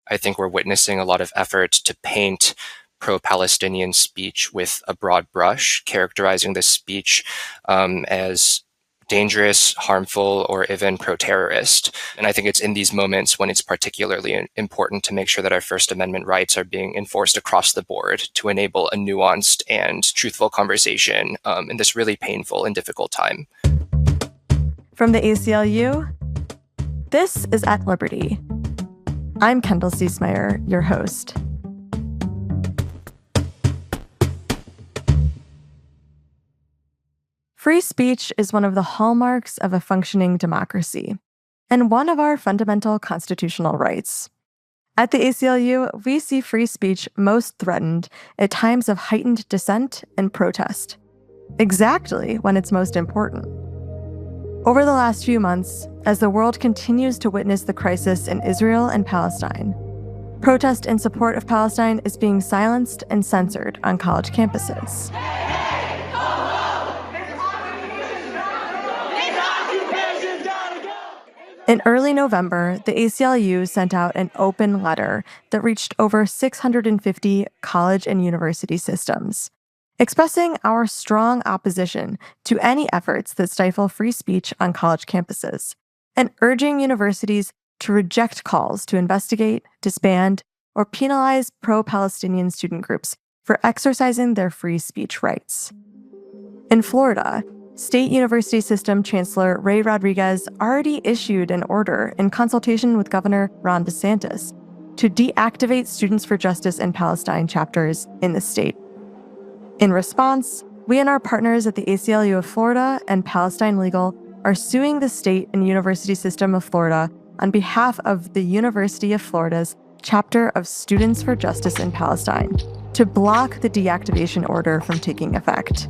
I think we're witnessing a lot of effort to paint pro-Palestinian speech with a broad brush, characterizing this speech as dangerous, harmful, or even pro-terrorist. And I think it's in these moments when it's particularly important to make sure that our First Amendment rights are being enforced across the board to enable a nuanced and truthful conversation in this really painful and difficult time. From the ACLU, this is At Liberty. I'm Kendall Ciesmeyer, your host. Free speech is one of the hallmarks of a functioning democracy, and one of our fundamental constitutional rights. At the ACLU, we see free speech most threatened at times of heightened dissent and protest, exactly when it's most important. Over the last few months, as the world continues to witness the crisis in Israel and Palestine, protest in support of Palestine is being silenced and censored on college campuses. In early November, the ACLU sent out an open letter that reached over 650 college and university systems, expressing our strong opposition to any efforts that stifle free speech on college campuses, and urging universities to reject calls to investigate, disband, or penalize pro-Palestinian student groups for exercising their free speech rights. In Florida, State University System Chancellor Ray Rodrigues already issued an order in consultation with Governor Ron DeSantis to deactivate Students for Justice and Palestine chapters in the state. In response, we and our partners at the ACLU of Florida and Palestine Legal are suing the state and university system of Florida on behalf of the University of Florida's chapter of Students for Justice in Palestine to block the deactivation order from taking effect.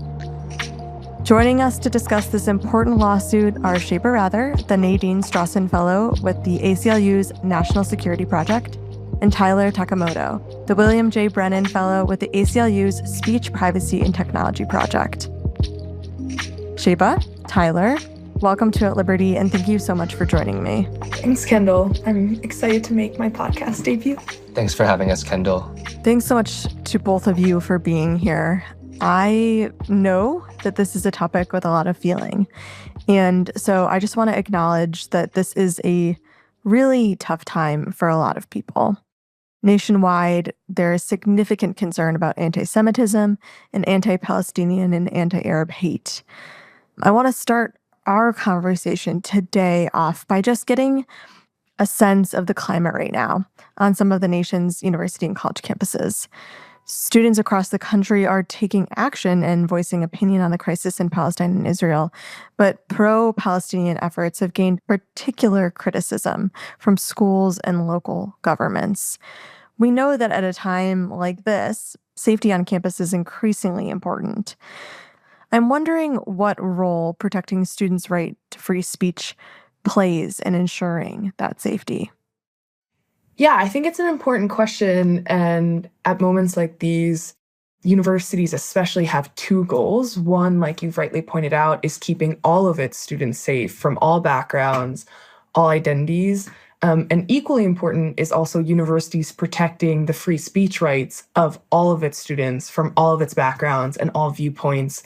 Joining us to discuss this important lawsuit are Sheba Rather, the Nadine Strawson Fellow with the ACLU's National Security Project, and Tyler Takamoto, the William J. Brennan Fellow with the ACLU's Speech, Privacy, and Technology Project. Sheba, Tyler, welcome to At Liberty, and thank you so much for joining me. Thanks, Kendall. I'm excited to make my podcast debut. Thanks for having us, Kendall. Thanks so much to both of you for being here. I know that this is a topic with a lot of feeling, and so I just want to acknowledge that this is a really tough time for a lot of people. Nationwide, there is significant concern about anti-Semitism and anti-Palestinian and anti-Arab hate. I want to start our conversation today off by just getting a sense of the climate right now on some of the nation's university and college campuses. Students across the country are taking action and voicing opinion on the crisis in Palestine and Israel, but pro-Palestinian efforts have gained particular criticism from schools and local governments. We know that at a time like this, safety on campus is increasingly important. I'm wondering what role protecting students' right to free speech plays in ensuring that safety. Yeah, I think it's an important question. And at moments like these, universities especially have two goals. One, like you've rightly pointed out, is keeping all of its students safe from all backgrounds, all identities. And equally important is also universities protecting the free speech rights of all of its students from all of its backgrounds and all viewpoints.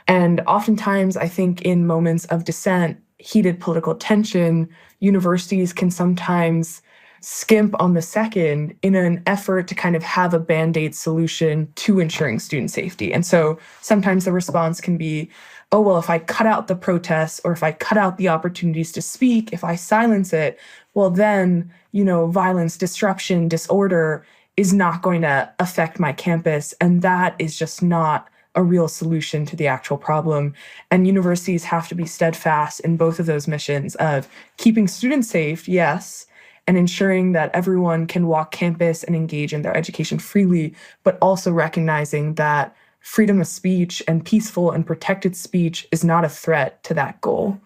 And oftentimes, I think in moments of dissent, heated political tension, universities can sometimes skimp on the second in an effort to kind of have a Band-Aid solution to ensuring student safety. And so sometimes the response can be, oh, well, if I cut out the protests or if I cut out the opportunities to speak, if I silence it, well, then, violence, disruption, disorder is not going to affect my campus. And that is just not a real solution to the actual problem. And universities have to be steadfast in both of those missions of keeping students safe, yes, and ensuring that everyone can walk campus and engage in their education freely, but also recognizing that freedom of speech and peaceful and protected speech is not a threat to that goal.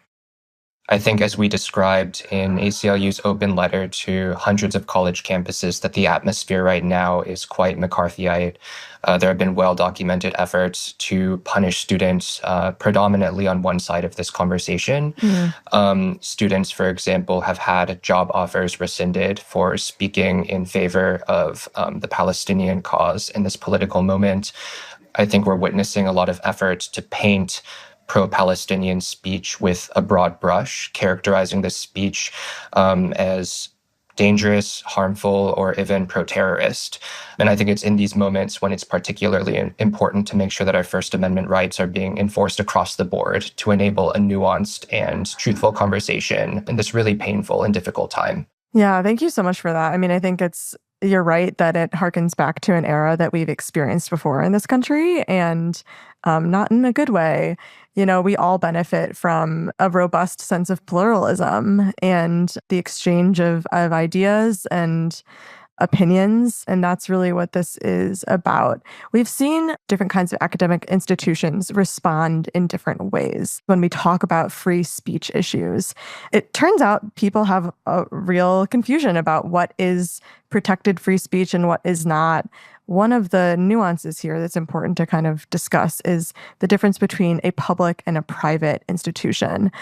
I think, as we described in ACLU's open letter to hundreds of college campuses, that the atmosphere right now is quite McCarthyite. There have been well-documented efforts to punish students predominantly on one side of this conversation. Students, for example, have had job offers rescinded for speaking in favor of the Palestinian cause in this political moment. I think we're witnessing a lot of efforts to paint pro-Palestinian speech with a broad brush, characterizing this speech as dangerous, harmful, or even pro-terrorist. And I think it's in these moments when it's particularly important to make sure that our First Amendment rights are being enforced across the board to enable a nuanced and truthful conversation in this really painful and difficult time. Yeah, thank you so much for that. I mean, I think you're right that it harkens back to an era that we've experienced before in this country, and not in a good way. You know, we all benefit from a robust sense of pluralism and the exchange of ideas and opinions, and that's really what this is about. We've seen different kinds of academic institutions respond in different ways when we talk about free speech issues. It turns out people have a real confusion about what is protected free speech and what is not. One of the nuances here that's important to kind of discuss is the difference between a public and a private institution.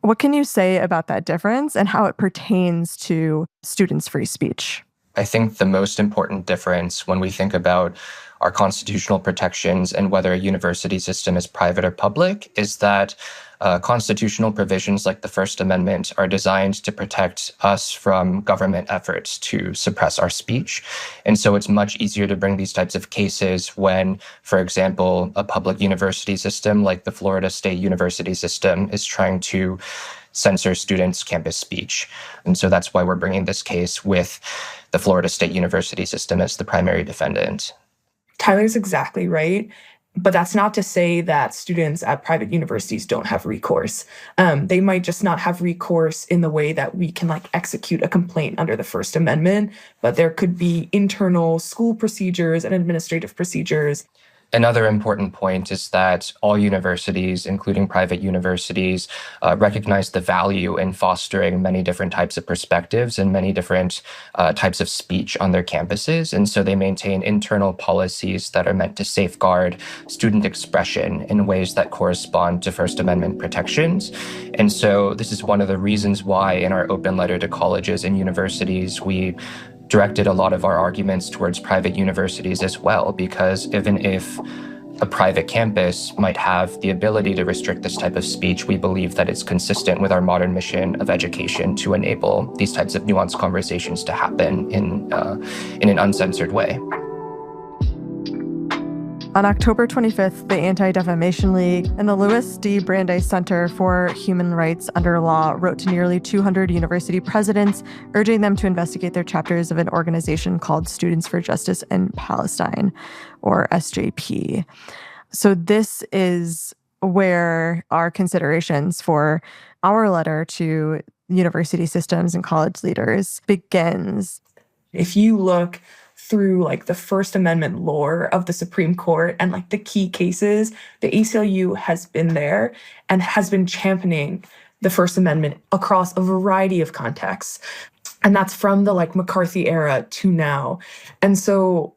What can you say about that difference and how it pertains to students' free speech? I think the most important difference when we think about our constitutional protections and whether a university system is private or public is that constitutional provisions like the First Amendment are designed to protect us from government efforts to suppress our speech. And so it's much easier to bring these types of cases when, for example, a public university system like the Florida State University system is trying to censor students' campus speech. And so that's why we're bringing this case with the Florida State University system as the primary defendant. Tyler's exactly right. But that's not to say that students at private universities don't have recourse. They might just not have recourse in the way that we can execute a complaint under the First Amendment, but there could be internal school procedures and administrative procedures. Another important point is that all universities, including private universities, recognize the value in fostering many different types of perspectives and many different types of speech on their campuses. And so they maintain internal policies that are meant to safeguard student expression in ways that correspond to First Amendment protections. And so this is one of the reasons why in our open letter to colleges and universities, we directed a lot of our arguments towards private universities as well, because even if a private campus might have the ability to restrict this type of speech, we believe that it's consistent with our modern mission of education to enable these types of nuanced conversations to happen in an uncensored way. On October 25th, the Anti-Defamation League and the Louis D. Brandeis Center for Human Rights Under Law wrote to nearly 200 university presidents, urging them to investigate their chapters of an organization called Students for Justice in Palestine, or SJP. So this is where our considerations for our letter to university systems and college leaders begins. If you look through the First Amendment lore of the Supreme Court and the key cases, the ACLU has been there and has been championing the First Amendment across a variety of contexts. And that's from the McCarthy era to now. And so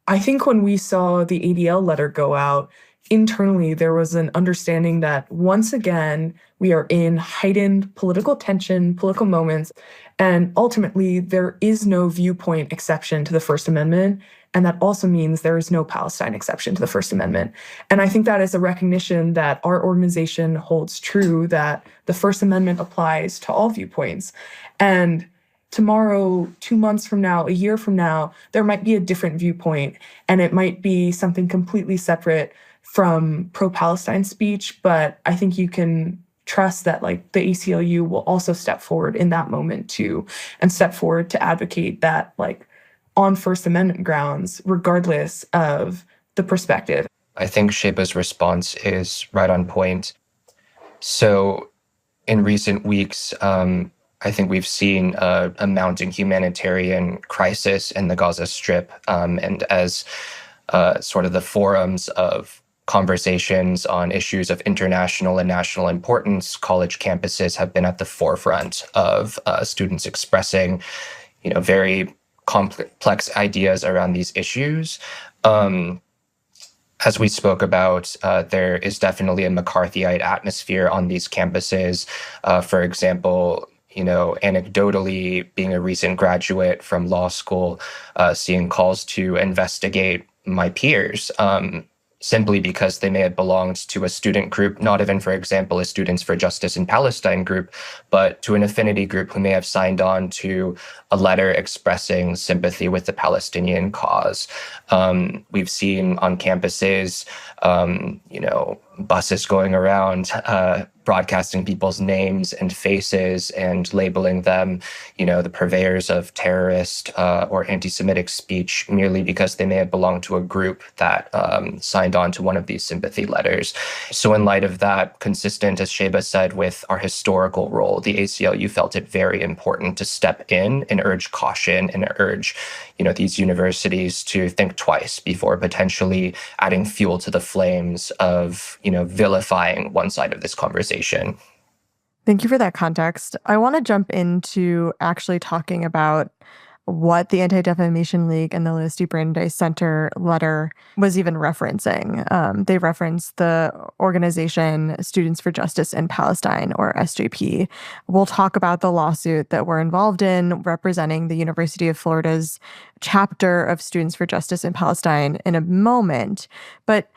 I think when we saw the ADL letter go out, internally there was an understanding that once again, we are in heightened political tension, political moments, and ultimately there is no viewpoint exception to the First Amendment. And that also means there is no Palestine exception to the First Amendment. And I think that is a recognition that our organization holds true, that the First Amendment applies to all viewpoints. And tomorrow, 2 months from now, a year from now, there might be a different viewpoint, and it might be something completely separate from pro-Palestine speech. But I think you can trust that the ACLU will also step forward in that moment too, and step forward to advocate that on First Amendment grounds, regardless of the perspective. I think Sheba's response is right on point. So in recent weeks, I think we've seen a mounting humanitarian crisis in the Gaza Strip. And as sort of the forums of conversations on issues of international and national importance, college campuses have been at the forefront of students expressing, very complex ideas around these issues. As we spoke about, there is definitely a McCarthyite atmosphere on these campuses. For example, anecdotally, being a recent graduate from law school, seeing calls to investigate my peers, simply because they may have belonged to a student group, not even, for example, a Students for Justice in Palestine group, but to an affinity group who may have signed on to a letter expressing sympathy with the Palestinian cause. We've seen on campuses, buses going around, broadcasting people's names and faces and labeling them, the purveyors of terrorist or anti-Semitic speech merely because they may have belonged to a group that signed on to one of these sympathy letters. So in light of that, consistent, as Sheba said, with our historical role, the ACLU felt it very important to step in and urge caution and urge, these universities to think twice before potentially adding fuel to the flames of, vilifying one side of this conversation. Thank you for that context. I want to jump into actually talking about what the Anti-Defamation League and the Louis D. Brandeis Center letter was even referencing. They referenced the organization Students for Justice in Palestine, or SJP. We'll talk about the lawsuit that we're involved in, representing the University of Florida's chapter of Students for Justice in Palestine in a moment. But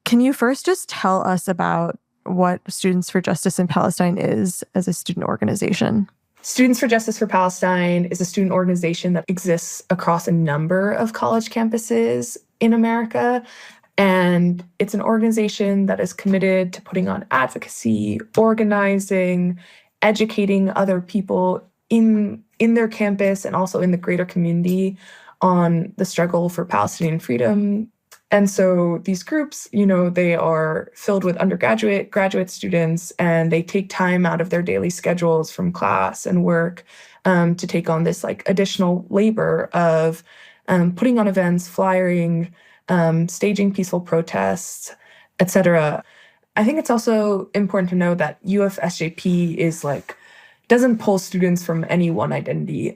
can you first just tell us about what Students for Justice in Palestine is as a student organization? Students for Justice for Palestine is a student organization that exists across a number of college campuses in America. And it's an organization that is committed to putting on advocacy, organizing, educating other people in their campus and also in the greater community on the struggle for Palestinian freedom. And so these groups, they are filled with undergraduate, graduate students, and they take time out of their daily schedules from class and work to take on this additional labor of putting on events, flyering, staging peaceful protests, etc. I think it's also important to know that UFSJP is doesn't pull students from any one identity.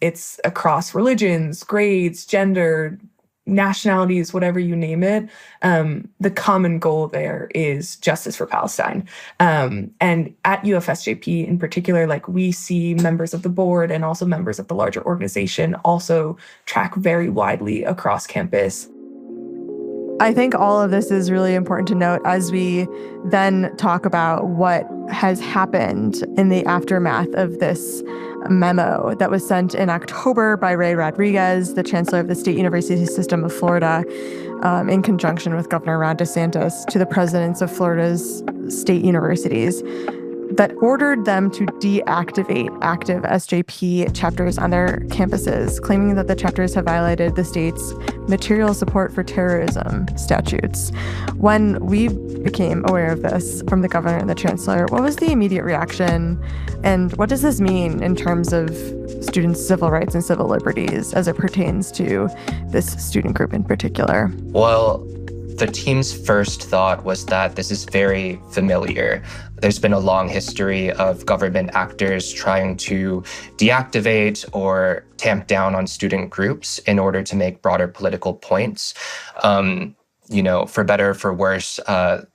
It's across religions, grades, gender, nationalities, whatever you name it. The common goal there is justice for Palestine. And at UFSJP in particular, we see members of the board and also members of the larger organization also track very widely across campus. I think all of this is really important to note as we then talk about what has happened in the aftermath of this memo that was sent in October by Ray Rodrigues, the Chancellor of the State University System of Florida, in conjunction with Governor Ron DeSantis, to the presidents of Florida's state universities, that ordered them to deactivate active SJP chapters on their campuses, claiming that the chapters have violated the state's material support for terrorism statutes. When we became aware of this from the governor and the chancellor, what was the immediate reaction? And what does this mean in terms of students' civil rights and civil liberties as it pertains to this student group in particular? Well, the team's first thought was that this is very familiar. There's been a long history of government actors trying to deactivate or tamp down on student groups in order to make broader political points. For better or for worse,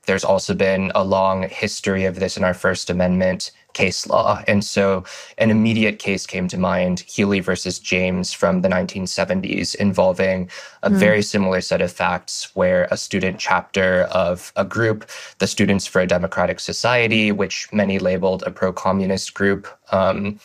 there's also been a long history of this in our First Amendment case law. And so an immediate case came to mind, Healy versus James from the 1970s, involving a very similar set of facts where a student chapter of a group, the Students for a Democratic Society, which many labeled a pro-communist group, there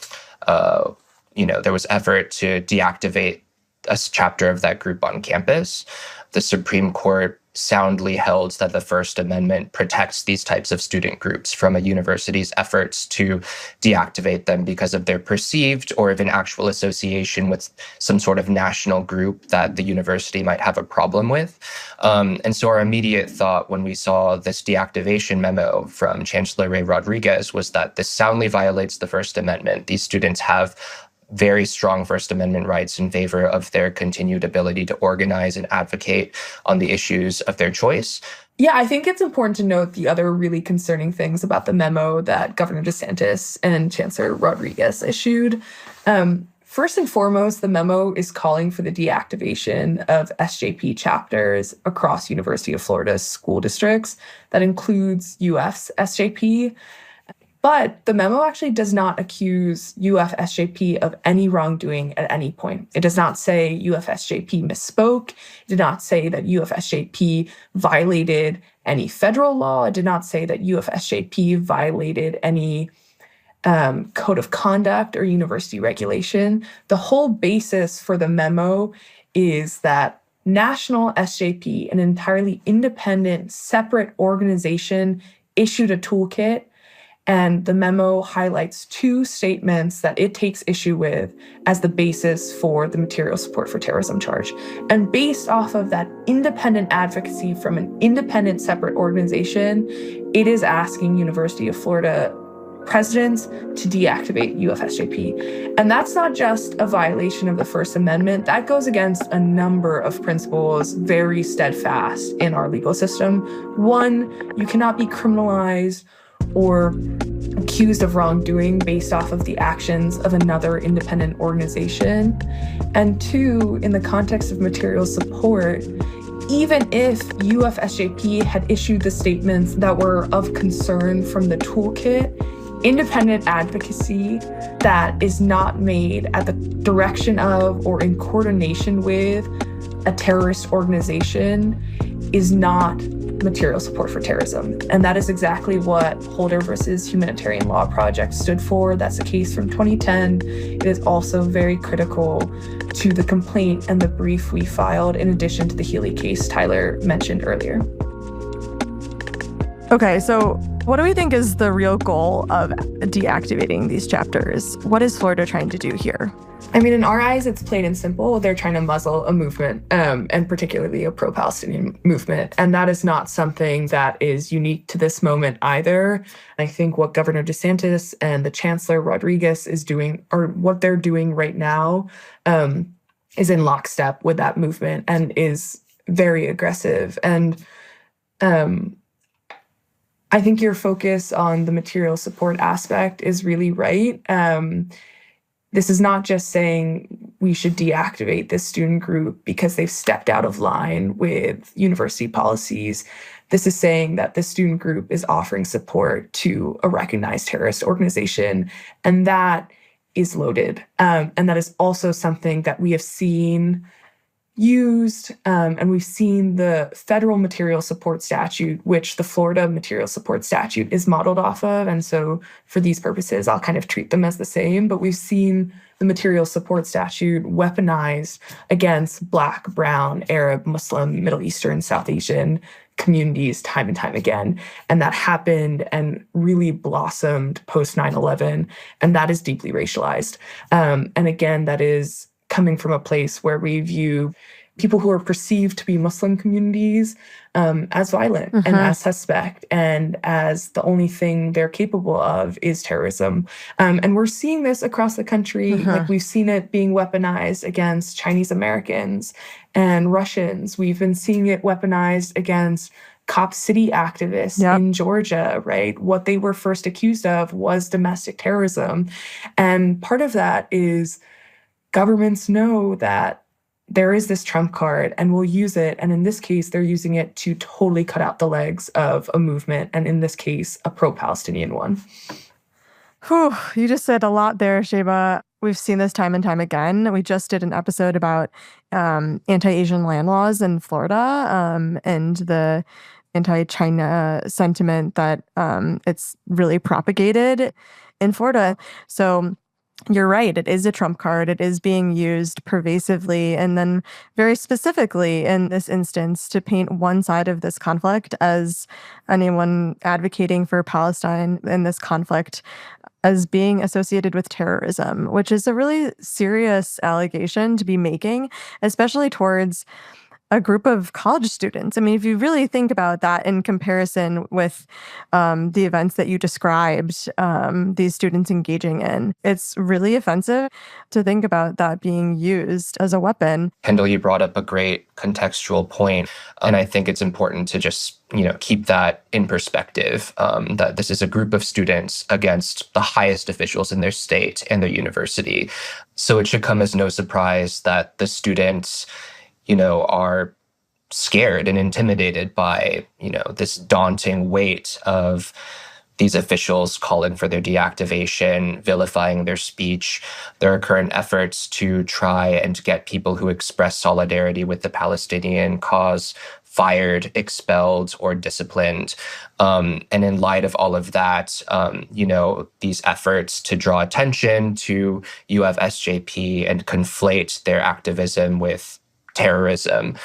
was effort to deactivate a chapter of that group on campus. The Supreme Court soundly held that the First Amendment protects these types of student groups from a university's efforts to deactivate them because of their perceived or even actual association with some sort of national group that the university might have a problem with. And so our immediate thought when we saw this deactivation memo from Chancellor Ray Rodrigues was that this soundly violates the First Amendment. These students have very strong First Amendment rights in favor of their continued ability to organize and advocate on the issues of their choice. Yeah, I think it's important to note the other really concerning things about the memo that Governor DeSantis and Chancellor Rodrigues issued. First and foremost, the memo is calling for the deactivation of SJP chapters across University of Florida's school districts. That includes UF's SJP. But the memo actually does not accuse UFSJP of any wrongdoing at any point. It does not say UFSJP misspoke. It did not say that UFSJP violated any federal law. It did not say that UFSJP violated any code of conduct or university regulation. The whole basis for the memo is that National SJP, an entirely independent, separate organization, issued a toolkit. And the memo highlights two statements that it takes issue with as the basis for the material support for terrorism charge. And based off of that independent advocacy from an independent separate organization, it is asking University of Florida presidents to deactivate UFSJP. And that's not just a violation of the First Amendment. That goes against a number of principles very steadfast in our legal system. One, you cannot be criminalized or accused of wrongdoing based off of the actions of another independent organization. And two, in the context of material support, even if UFSJP had issued the statements that were of concern from the toolkit, independent advocacy that is not made at the direction of or in coordination with a terrorist organization is not material support for terrorism. And that is exactly what Holder versus Humanitarian Law Project stood for. That's a case from 2010. It is also very critical to the complaint and the brief we filed, in addition to the Healy case Tyler mentioned earlier. Okay, so what do we think is the real goal of deactivating these chapters? What is Florida trying to do here? I mean, in our eyes, it's plain and simple. They're trying to muzzle a movement, and particularly a pro-Palestinian movement. And that is not something that is unique to this moment either. I think what Governor DeSantis and the Chancellor Rodrigues is doing, or what they're doing right now, is in lockstep with that movement and is very aggressive. And I think your focus on the material support aspect is really right. This is not just saying we should deactivate this student group because they've stepped out of line with university policies. This is saying that the student group is offering support to a recognized terrorist organization, and that is loaded. And that is also something that we have seen used, and we've seen the federal material support statute, which the Florida material support statute is modeled off of. And so for these purposes, I'll kind of treat them as the same. But we've seen the material support statute weaponized against Black, Brown, Arab, Muslim, Middle Eastern, South Asian communities time and time again. And that happened and really blossomed post 9/11. And that is deeply racialized. And again, that is coming from a place where we view people who are perceived to be Muslim communities as violent and as suspect, and as the only thing they're capable of is terrorism. And we're seeing this across the country. Like, we've seen it being weaponized against Chinese Americans and Russians. We've been seeing it weaponized against Cop City activists in Georgia, right? What they were first accused of was domestic terrorism. And part of that is governments know that there is this trump card and will use it. And in this case, they're using it to totally cut out the legs of a movement. And in this case, a pro-Palestinian one. Whew, you just said a lot there, Sheba. We've seen this time and time again. We just did an episode about anti-Asian land laws in Florida, and the anti-China sentiment that it's really propagated in Florida. So you're right. It is a trump card. It is being used pervasively, and then very specifically in this instance to paint one side of this conflict as anyone advocating for Palestine in this conflict as being associated with terrorism, which is a really serious allegation to be making, especially towards a group of college students. I mean, if you really think about that in comparison with the events that you described, these students engaging in, it's really offensive to think about that being used as a weapon. Kendall, you brought up a great contextual point, and I think it's important to just keep that in perspective, that this is a group of students against the highest officials in their state and their university. So it should come as no surprise that the students, are scared and intimidated by, this daunting weight of these officials calling for their deactivation, vilifying their speech. There are current efforts to try and get people who express solidarity with the Palestinian cause fired, expelled, or disciplined. And in light of all of that, these efforts to draw attention to UF SJP and conflate their activism with terrorism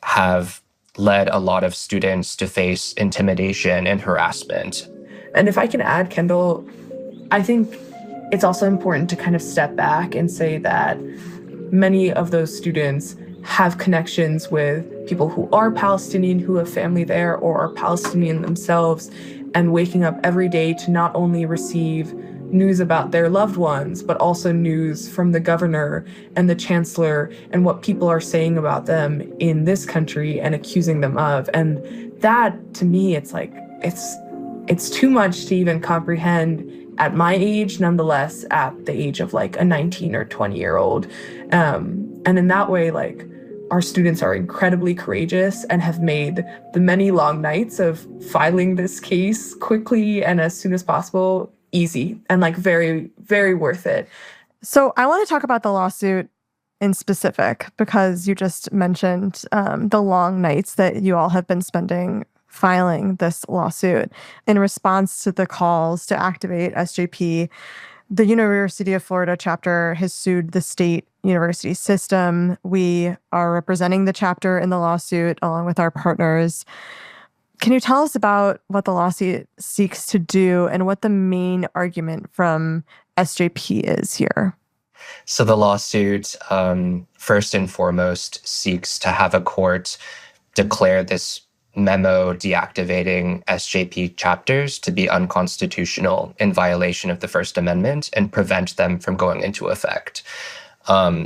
have led a lot of students to face intimidation and harassment. And if I can add, Kendall, I think it's also important to kind of step back and say that many of those students have connections with people who are Palestinian, who have family there, or are Palestinian themselves, and waking up every day to not only receive news about their loved ones, but also news from the governor and the chancellor and what people are saying about them in this country and accusing them of. And that, to me, it's like, it's too much to even comprehend at my age, nonetheless, at the age of like a 19 or 20-year-old. And in that way, like, our students are incredibly courageous and have made the many long nights of filing this case quickly and as soon as possible easy and like very, very worth it. So I want to talk about the lawsuit in specific because you just mentioned the long nights that you all have been spending filing this lawsuit. In response to the calls to activate SJP, the University of Florida chapter has sued the state university system. We are representing the chapter in the lawsuit along with our partners. Can you tell us about what the lawsuit seeks to do and what the main argument from SJP is here? So the lawsuit, first and foremost, seeks to have a court declare this memo deactivating SJP chapters to be unconstitutional in violation of the First Amendment and prevent them from going into effect.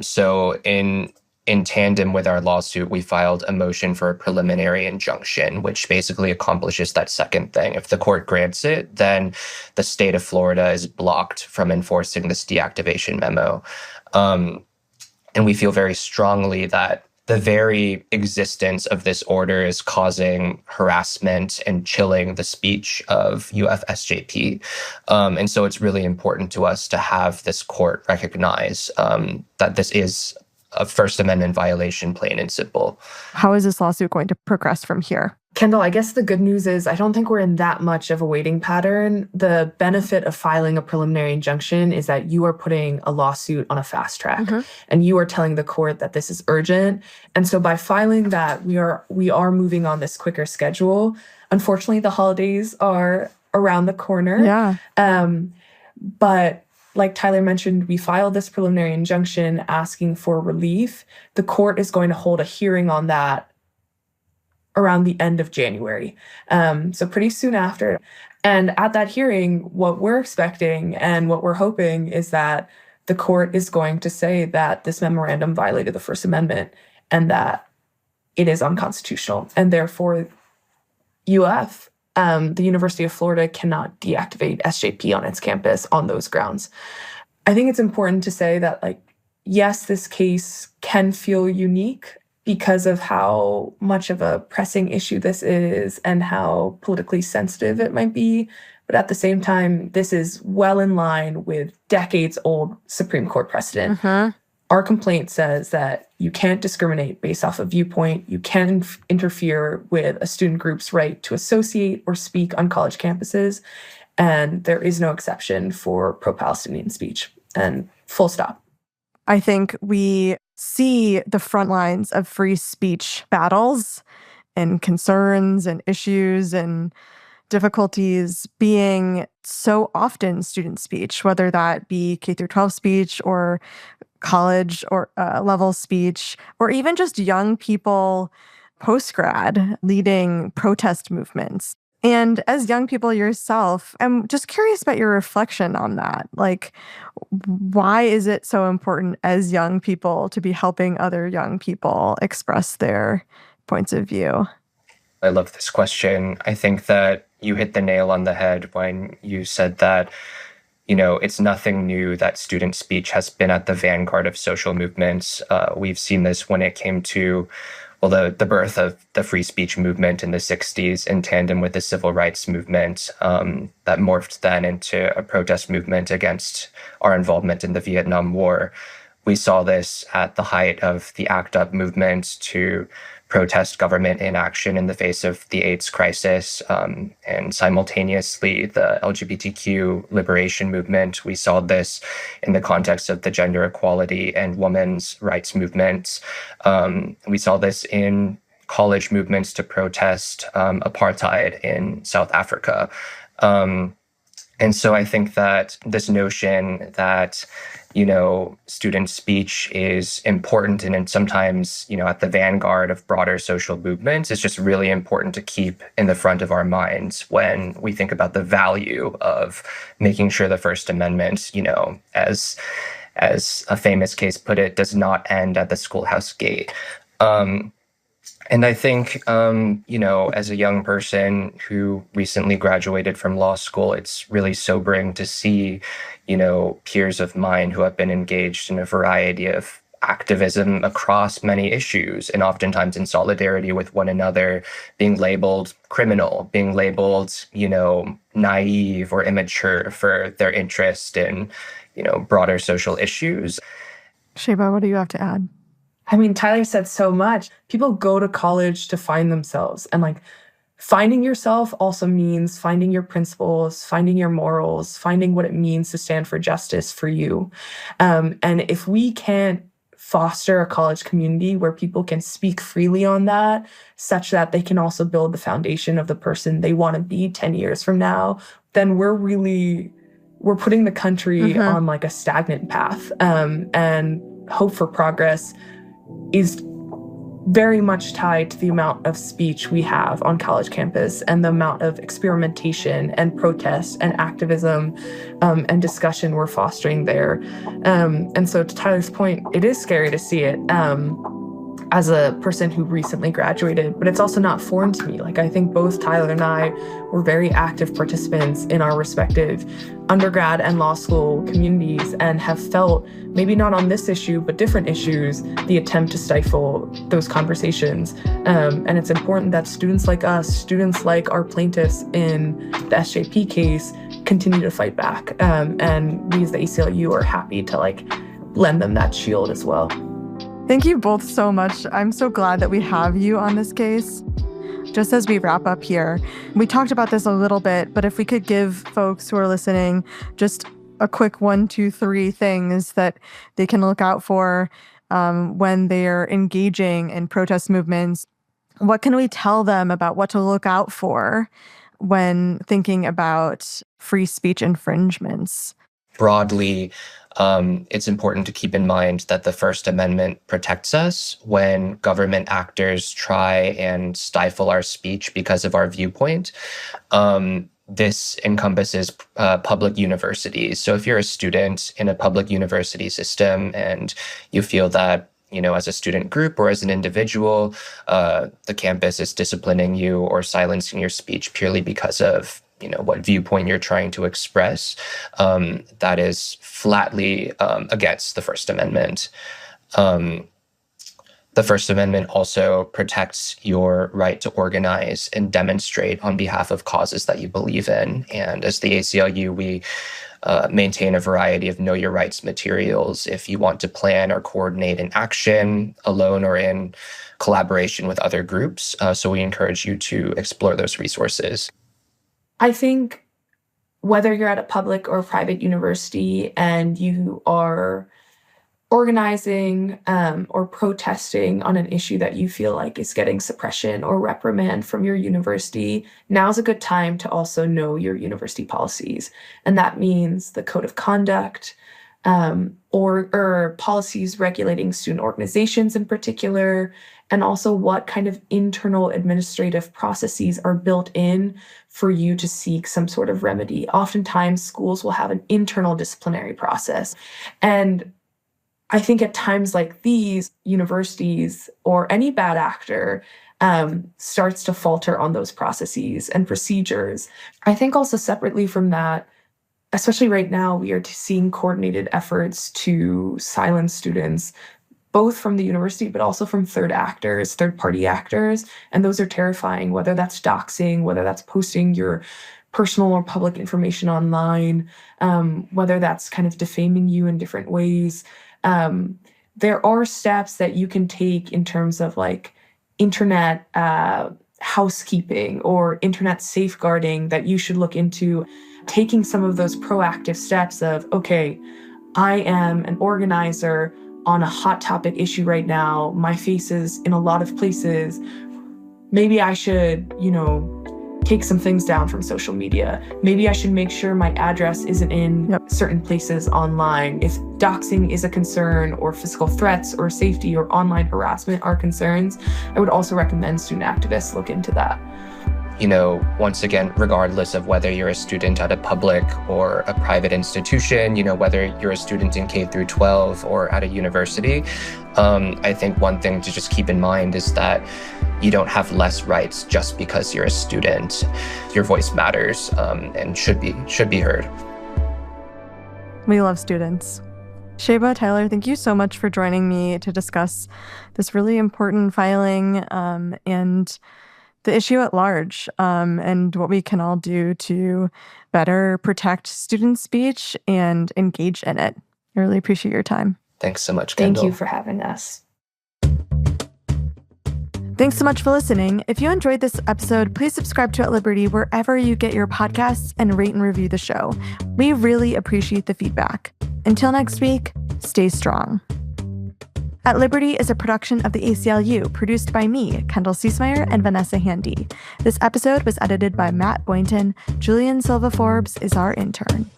So in tandem with our lawsuit, we filed a motion for a preliminary injunction, which basically accomplishes that second thing. If the court grants it, then the state of Florida is blocked from enforcing this deactivation memo. And we feel very strongly that the very existence of this order is causing harassment and chilling the speech of UF SJP. And so it's really important to us to have this court recognize that this is a First Amendment violation, plain and simple. How is this lawsuit going to progress from here? Kendall, I guess the good news is I don't think we're in that much of a waiting pattern. The benefit of filing a preliminary injunction is that you are putting a lawsuit on a fast track, and you are telling the court that this is urgent. And so by filing that, we are moving on this quicker schedule. Unfortunately, the holidays are around the corner. Yeah. But like Tyler mentioned, we filed this preliminary injunction asking for relief. The court is going to hold a hearing on that around the end of January. So pretty soon after. And at that hearing, what we're expecting and what we're hoping is that the court is going to say that this memorandum violated the First Amendment and that it is unconstitutional. And therefore, UF, the University of Florida, cannot deactivate SJP on its campus on those grounds. I think it's important to say that, like, yes, this case can feel unique because of how much of a pressing issue this is and how politically sensitive it might be. But at the same time, this is well in line with decades-old Supreme Court precedent. Our complaint says that you can't discriminate based off of viewpoint. You can't interfere with a student group's right to associate or speak on college campuses. And there is no exception for pro-Palestinian speech. And full stop. I think we see the front lines of free speech battles and concerns and issues and difficulties being so often student speech, whether that be K through 12 speech or college or level speech, or even just young people post-grad leading protest movements. And as young people yourself, I'm just curious about your reflection on that. Like, why is it so important as young people to be helping other young people express their points of view? I love this question. I think that you hit the nail on the head when you said that, it's nothing new that student speech has been at the vanguard of social movements. We've seen this when it came to, the birth of the free speech movement in the 60s in tandem with the civil rights movement that morphed then into a protest movement against our involvement in the Vietnam War. We saw this at the height of the ACT UP movement to protest government inaction in the face of the AIDS crisis, and simultaneously the LGBTQ liberation movement. We saw this in the context of the gender equality and women's rights movements. We saw this in college movements to protest apartheid in South Africa. And so I think that this notion that, student speech is important and sometimes, at the vanguard of broader social movements is just really important to keep in the front of our minds when we think about the value of making sure the First Amendment, as a famous case put it, does not end at the schoolhouse gate. And I think, as a young person who recently graduated from law school, it's really sobering to see, peers of mine who have been engaged in a variety of activism across many issues and oftentimes in solidarity with one another being labeled criminal, being labeled, naive or immature for their interest in, broader social issues. Sheba, what do you have to add? I mean, Tyler said so much. People go to college to find themselves. And finding yourself also means finding your principles, finding your morals, finding what it means to stand for justice for you. And if we can't foster a college community where people can speak freely on that, such that they can also build the foundation of the person they want to be 10 years from now, then we're putting the country on a stagnant path. And hope for progress is very much tied to the amount of speech we have on college campus and the amount of experimentation and protest and activism and discussion we're fostering there. And so to Tyler's point, it is scary to see it as a person who recently graduated, but it's also not foreign to me. I think both Tyler and I were very active participants in our respective undergrad and law school communities and have felt, maybe not on this issue, but different issues, the attempt to stifle those conversations. And it's important that students like us, students like our plaintiffs in the SJP case, continue to fight back. And we as the ACLU are happy to lend them that shield as well. Thank you both so much. I'm so glad that we have you on this case. Just as we wrap up here, we talked about this a little bit, but if we could give folks who are listening just a quick 1, 2, 3 things that they can look out for when they're engaging in protest movements, what can we tell them about what to look out for when thinking about free speech infringements? Broadly, it's important to keep in mind that the First Amendment protects us when government actors try and stifle our speech because of our viewpoint. This encompasses public universities. So if you're a student in a public university system and you feel that, as a student group or as an individual, the campus is disciplining you or silencing your speech purely because of what viewpoint you're trying to express, that is flatly against the First Amendment. The First Amendment also protects your right to organize and demonstrate on behalf of causes that you believe in. And as the ACLU, we maintain a variety of Know Your Rights materials if you want to plan or coordinate an action alone or in collaboration with other groups. So we encourage you to explore those resources. I think whether you're at a public or private university and you are organizing or protesting on an issue that you feel like is getting suppression or reprimand from your university, now's a good time to also know your university policies. And that means the code of conduct, or policies regulating student organizations in particular, and also what kind of internal administrative processes are built in for you to seek some sort of remedy. Oftentimes, schools will have an internal disciplinary process. And I think at times like these, universities or any bad actor starts to falter on those processes and procedures. I think also separately from that, especially right now, we are seeing coordinated efforts to silence students, both from the university, but also from third-party actors. And those are terrifying, whether that's doxing, whether that's posting your personal or public information online, whether that's kind of defaming you in different ways. There are steps that you can take in terms of like internet housekeeping or internet safeguarding that you should look into, taking some of those proactive steps of, okay, I am an organizer on a hot topic issue right now. My face is in a lot of places. Maybe I should, take some things down from social media. Maybe I should make sure my address isn't in certain places online. If doxing is a concern, or physical threats or safety or online harassment are concerns, I would also recommend student activists look into that. Once again, regardless of whether you're a student at a public or a private institution, whether you're a student in K through 12 or at a university, I think one thing to just keep in mind is that you don't have less rights just because you're a student. Your voice matters and should be heard. We love students. Sheba, Tyler, thank you so much for joining me to discuss this really important filing and the issue at large, and what we can all do to better protect student speech and engage in it. I really appreciate your time. Thanks so much, Kendall. Thank you for having us. Thanks so much for listening. If you enjoyed this episode, please subscribe to At Liberty wherever you get your podcasts and rate and review the show. We really appreciate the feedback. Until next week, stay strong. At Liberty is a production of the ACLU, produced by me, Kendall Ciesmeyer, and Vanessa Handy. This episode was edited by Matt Boynton. Julian Silva Forbes is our intern.